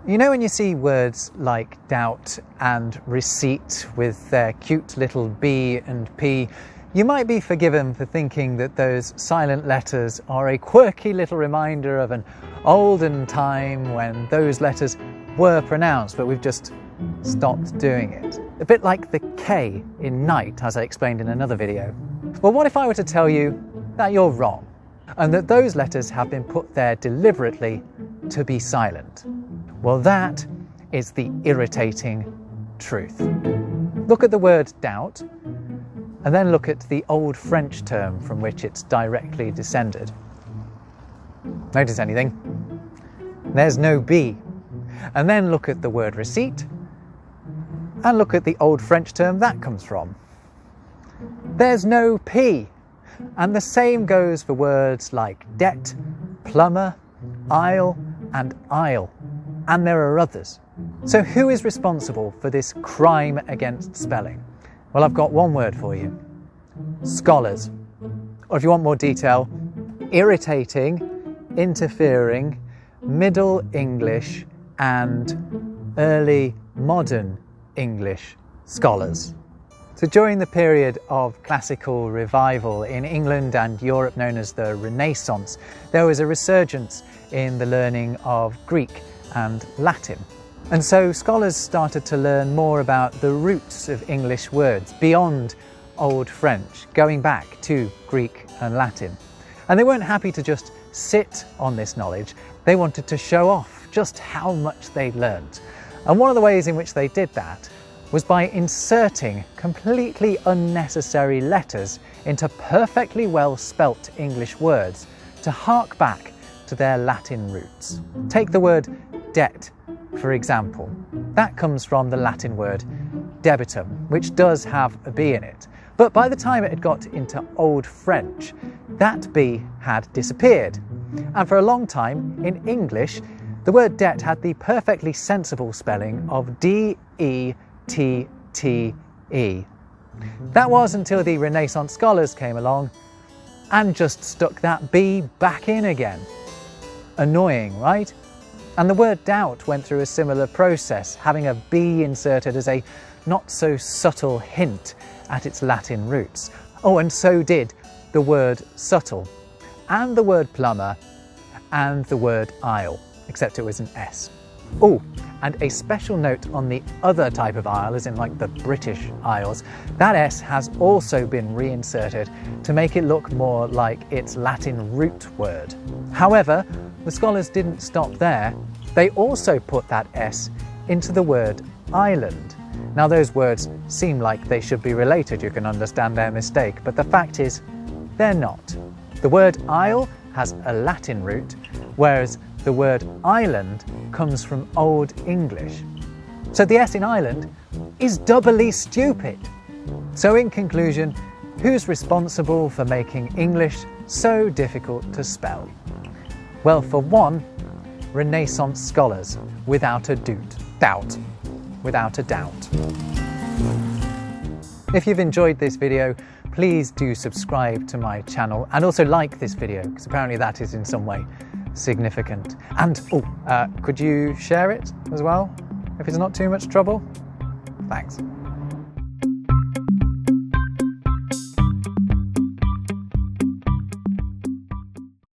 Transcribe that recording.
You know when you see words like doubt and receipt with their cute little B and P, you might be forgiven for thinking that those silent letters are a quirky little reminder of an olden time when those letters were pronounced, but we've just stopped doing it. A bit like the K in night, as I explained in another video. Well, what if I were to tell you that you're wrong, and that those letters have been put there deliberately to be silent? Well, that is the irritating truth. Look at the word doubt, and then look at the old French term from which it's directly descended. Notice anything? There's no B. And then look at the word receipt, and look at the old French term that comes from. There's no P. And the same goes for words like debt, plumber, aisle, and aisle. And there are others. So who is responsible for this crime against spelling? Well, I've got one word for you. Scholars. Or if you want more detail, irritating, interfering, Middle English and early modern English scholars. So during the period of classical revival in England and Europe known as the Renaissance, there was a resurgence in the learning of Greek and Latin. And so scholars started to learn more about the roots of English words beyond Old French, going back to Greek and Latin. And they weren't happy to just sit on this knowledge, they wanted to show off just how much they'd learned. And one of the ways in which they did that was by inserting completely unnecessary letters into perfectly well spelt English words to hark back to their Latin roots. Take the word debt, for example. That comes from the Latin word debitum, which does have a B in it. But by the time it had got into Old French, that B had disappeared. And for a long time, in English, the word debt had the perfectly sensible spelling of D-E-T-T-E. That was until the Renaissance scholars came along and just stuck that B back in again. Annoying, right? And the word doubt went through a similar process, having a B inserted as a not so subtle hint at its Latin roots. Oh, and so did the word subtle, and the word plumber, and the word aisle, except it was an S. Oh, and a special note on the other type of aisle, as in like the British Isles, that S has also been reinserted to make it look more like its Latin root word. However, the scholars didn't stop there. They also put that S into the word island. Now those words seem like they should be related, you can understand their mistake, but the fact is, they're not. The word isle has a Latin root, whereas the word island comes from Old English. So the S in island is doubly stupid. So in conclusion, who's responsible for making English so difficult to spell? Well, for one, Renaissance scholars, without a doubt. Without a doubt. If you've enjoyed this video, please do subscribe to my channel and also like this video, because apparently that is in some way significant. And could you share it as well, if it's not too much trouble? Thanks.